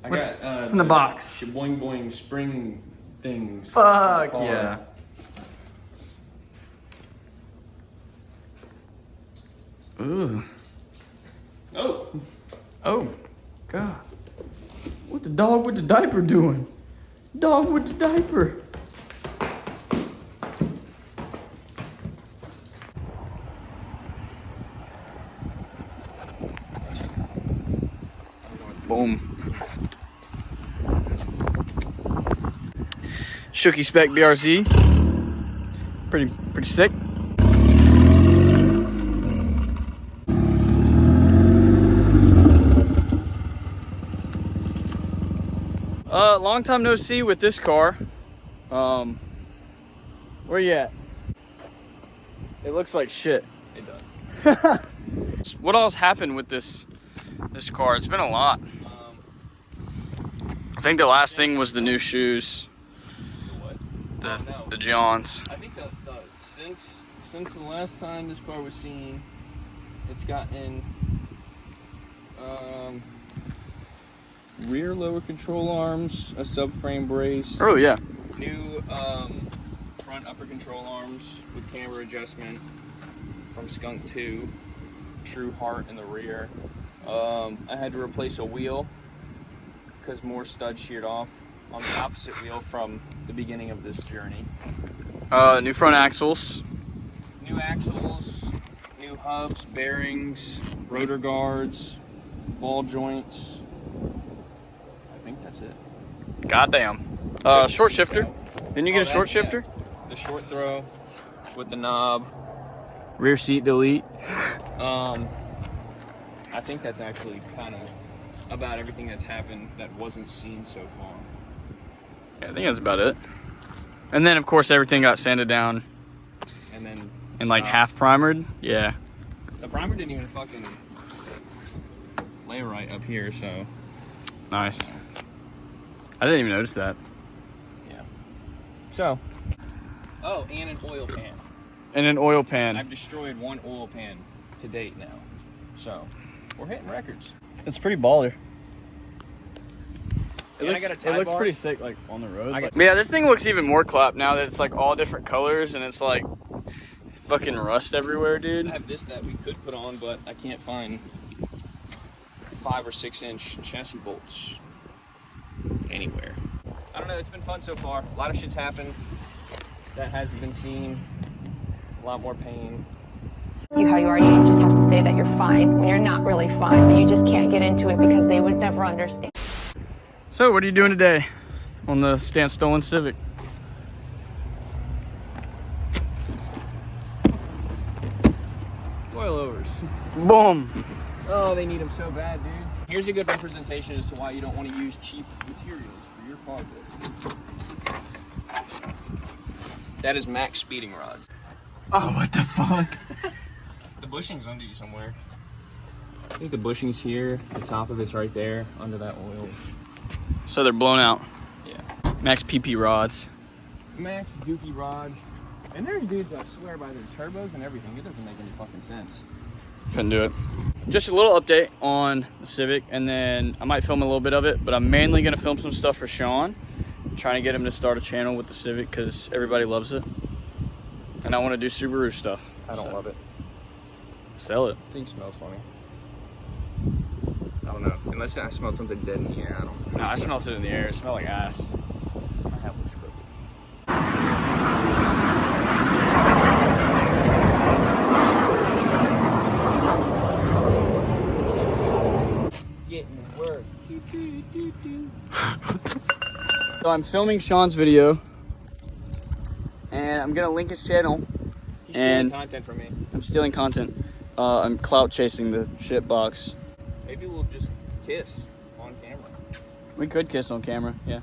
What's got in the box? Boing boing spring things. Fuck yeah. Ooh. Oh. Oh. God. What the dog with the diaper doing? Dog with the diaper. Boom. Shooky Spec BRZ. Pretty sick. Long time no see with this car. Where you at? It looks like shit. It does. What else happened with this car? It's been a lot. I think the last thing was the new shoes. The what? The Johns. I think that since the last time this car was seen, it's gotten rear lower control arms, a subframe brace. Oh yeah. New front upper control arms with camber adjustment from Skunk 2. True Heart in the rear. I had to replace a wheel because more studs sheared off on the opposite wheel from the beginning of this journey. New front axles. New axles, new hubs, bearings, rotor guards, ball joints. I think that's it. Goddamn. Short shifter. Didn't you get a short shifter? Yeah. The short throw with the knob. Rear seat delete. I think that's actually kind of about everything that's happened that wasn't seen so far. Yeah, I think that's about it. And then, of course, everything got sanded down. And then... And like half primered. Yeah. The primer didn't even fucking lay right up here, so... Nice. I didn't even notice that. Yeah. So... Oh, and an oil pan. And an oil pan. I've destroyed one oil pan to date now. So, we're hitting records. It's pretty baller. It looks pretty sick, like, on the road. But yeah, this thing looks even more clapped now that it's, like, all different colors and it's, like, fucking rust everywhere, dude. I have this that we could put on, but I can't find 5 or 6 inch chassis bolts anywhere. I don't know, it's been fun so far. A lot of shit's happened that hasn't been seen. A lot more pain. You how you are, you just have to say that you're fine when you're not really fine, but you just can't get into it because they would never understand. So, what are you doing today on the Stand Stolen Civic? Coilovers. Boom. Oh, they need them so bad, dude. Here's a good representation as to why you don't want to use cheap materials for your car build. That is max speeding rods. Oh, what the fuck? The bushing's under you somewhere. I think the bushing's here. The top of it's right there under that oil. So they're blown out. Yeah. Max PP rods. Max dookie rod. And there's dudes that swear by their turbos and everything. It doesn't make any fucking sense. Couldn't do it. Just a little update on the Civic, and then I might film a little bit of it, but I'm mainly gonna film some stuff for Sean. I'm trying to get him to start a channel with the Civic because everybody loves it. And I want to do Subaru stuff. I don't love it. Sell it. I think it smells funny. I don't know. Unless I smelled something dead in the air, I don't know. No, I smelled it in the air. It smelled like ass. I have what's crooked. Getting work. So I'm filming Sean's video, and I'm gonna link his channel. He's stealing content from me. I'm stealing content. I'm clout chasing the shit box. Maybe we'll just kiss on camera. We could kiss on camera, yeah.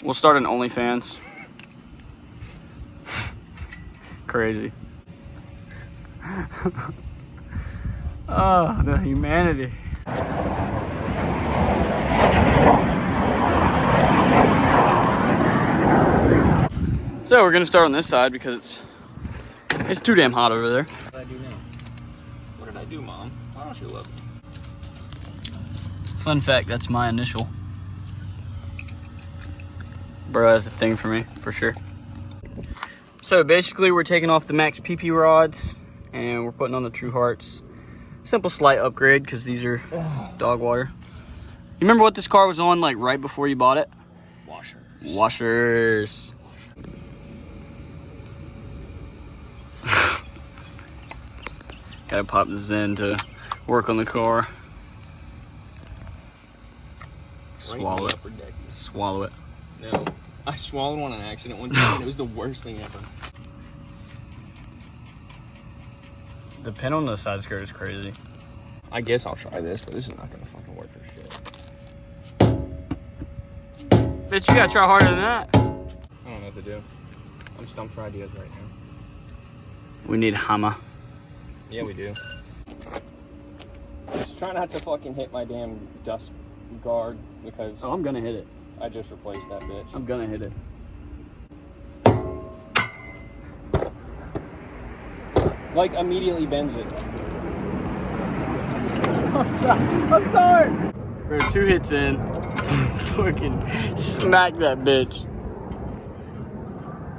We'll start an OnlyFans. Crazy. Oh, the humanity. So we're gonna start on this side because it's too damn hot over there. What did I do now? What did I do, Mom? Why don't you love me? Fun fact, that's my initial. Bro has a thing for me, for sure. So basically we're taking off the Max PP rods and we're putting on the True Hearts. Simple slight upgrade because these are dog water. You remember what this car was on like right before you bought it? Washers. Gotta pop this in to work on the car. Swallow it. Swallow it. No, I swallowed one on accident one time and it was the worst thing ever. The pin on the side skirt is crazy. I guess I'll try this, but this is not gonna fucking work for shit. Bitch, you gotta try harder than that. I don't know what to do. I'm stumped for ideas right now. We need hammer. Yeah, we do. Just try not to fucking hit my damn dust guard because I'm gonna hit it. I just replaced that bitch. I'm gonna hit it. Like, immediately bends it. I'm sorry. Bro, 2 hits in. Fucking smack that bitch.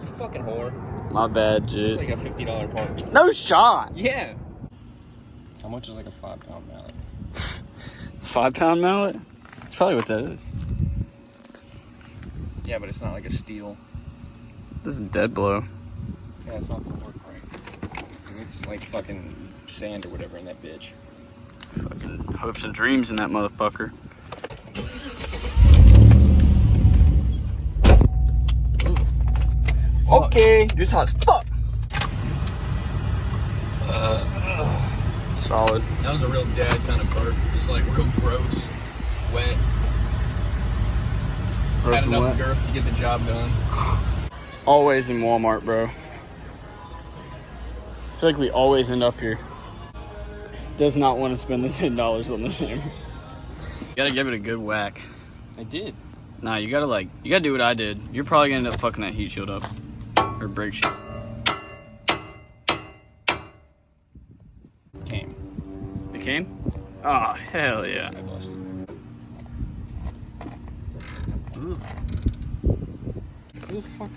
You fucking whore. My bad, It's dude. like a $50 part. No shot. Yeah. How much is like a 5-pound mallet? 5-pound mallet? That's probably what that is. Yeah, but it's not like a steel. This is dead blow. Yeah, it's not gonna work right. It's like fucking sand or whatever in that bitch. Fucking hopes and dreams in that motherfucker. Okay, this hot as fuck. Solid. That was a real dead kind of burp. Just like real gross, wet. Gross Had and enough wet. girth to get the job done. Always in Walmart, bro. I feel like we always end up here. Does not want to spend the $10 on this hammer. You gotta give it a good whack. I did. Nah, you gotta do what I did. You're probably gonna end up fucking that heat shield up. Or brake shield. Came. It came? Oh, hell yeah. I busted. Ooh. Who the fuck?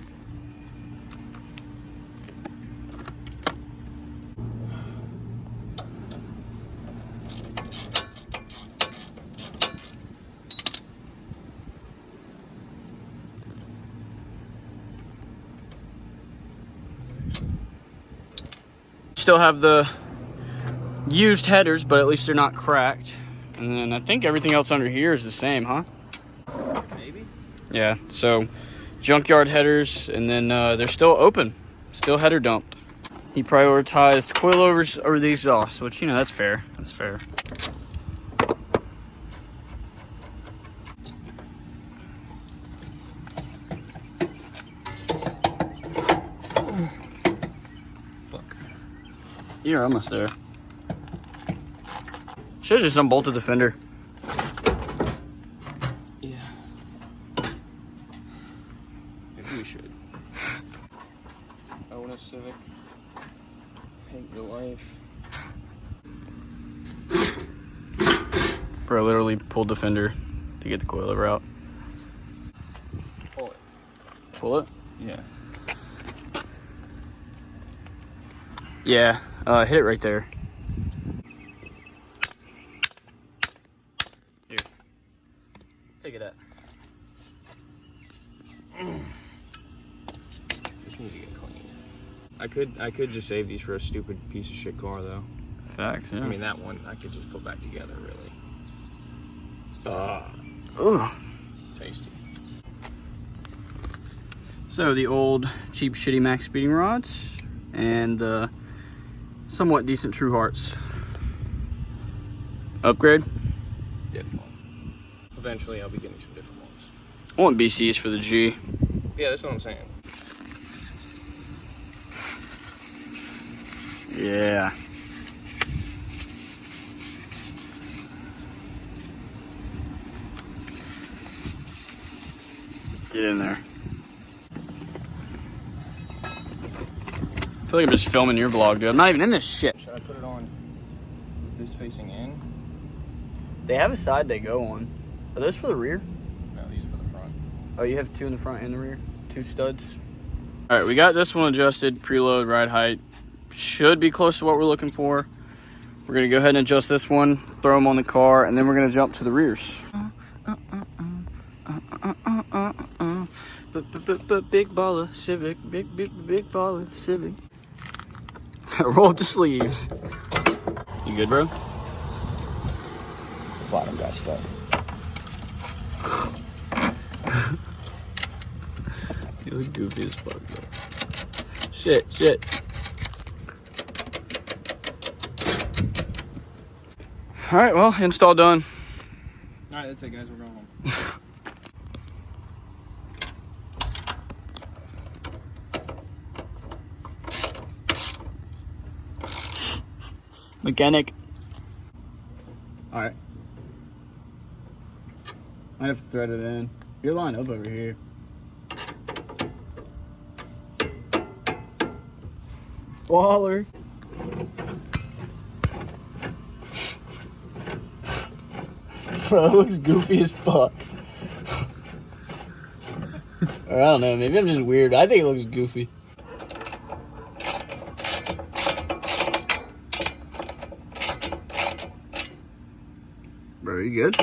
Still have the used headers, but at least they're not cracked. And then I think everything else under here is the same, huh? Maybe? Yeah, so junkyard headers, and then they're still open, still header dumped. He prioritized coilovers over the exhaust, which, you know, that's fair. That's fair. You're almost there. Should've just unbolted the fender. Yeah. Maybe we should. Own a Civic. Hate your life. Bro literally pulled the fender to get the coilover out. Pull it. Pull it? Yeah. Yeah, hit it right there. Here. Take it out. This needs to get cleaned. I could just save these for a stupid piece of shit car though. Facts, yeah. I mean that one I could just put back together really. Ooh. Tasty. So the old cheap shitty max speeding rods and somewhat decent True Hearts. Upgrade? Diff one. Eventually I'll be getting some different ones. I want BCs for the G. Yeah, that's what I'm saying. Yeah. Get in there. I feel like I'm just filming your vlog, dude. I'm not even in this shit. Should I put it on with this facing in? They have a side they go on. Are those for the rear? No, these are for the front. Oh, you have 2 in the front and the rear? 2 studs? All right, we got this one adjusted, preload, ride height. Should be close to what we're looking for. We're gonna go ahead and adjust this one, throw them on the car, and then we're gonna jump to the rears. Big baller Civic, big baller Civic. Roll up the sleeves. You good, bro? Bottom got stuck. You look goofy as fuck, bro. Shit. All right, well, install done. All right, that's it, guys. We're going home. Mechanic. All right. Might have to thread it in. You're lined up over here. Waller. Bro, it looks goofy as fuck. Or I don't know, maybe I'm just weird. I think it looks goofy. Bro, you good?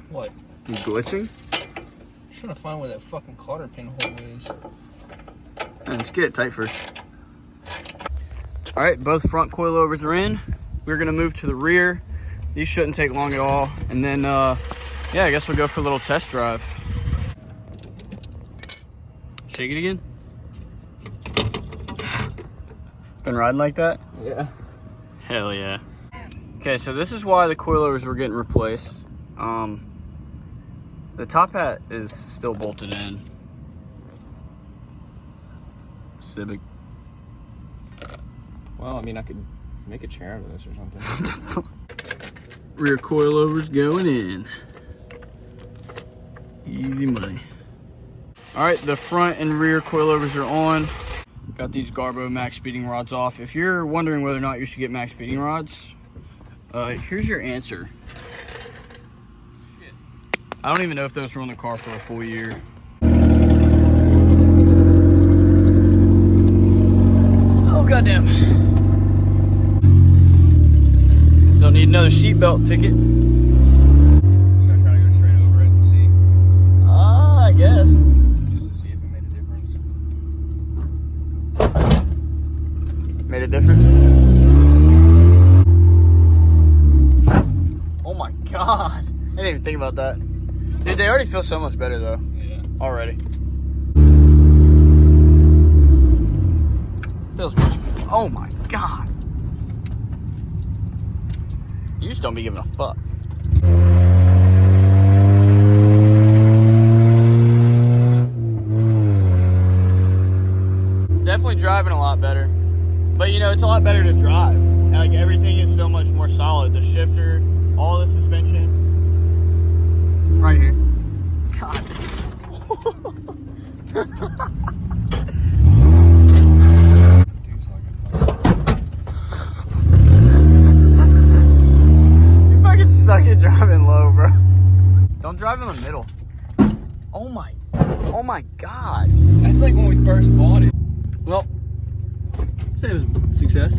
What? You glitching? I'm trying to find where that fucking cotter pin hole is. Let's get it tight first. All right, both front coilovers are in. We're gonna move to the rear. These shouldn't take long at all. And then, yeah, I guess we'll go for a little test drive. Shake it again. Been riding like that? Yeah. Hell yeah. Okay, so this is why the coilovers were getting replaced. The top hat is still bolted in. Civic. Well, I mean, I could make a chair out of this or something. Rear coilovers going in. Easy money. All right, the front and rear coilovers are on. Got these Garbo max speeding rods off. If you're wondering whether or not you should get max speeding rods, here's your answer. Shit. I don't even know if those were on the car for a full year. Oh, goddamn. Don't need another seatbelt ticket. Should I try to go straight over it and see? I guess. Just to see if it made a difference. Made a difference? Oh my god. I didn't even think about that. Dude, they already feel so much better though. Yeah. Already. Feels much. Oh my god. You just don't be giving a fuck. Definitely driving a lot better. But you know, it's a lot better to drive. And, like, everything is so much more solid. The shifter, all the suspension. Right here. God. Dude's like a fucking... You fucking suck at driving low, bro. Don't drive in the middle. Oh my god. That's like when we first bought it. Well, say it was a success.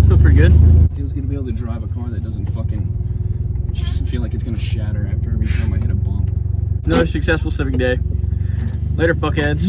Feel pretty good. Feels good to be able to drive a car that doesn't fucking just feel like it's gonna shatter after every time I hit a bump. Another successful Civic day. Later, fuckheads.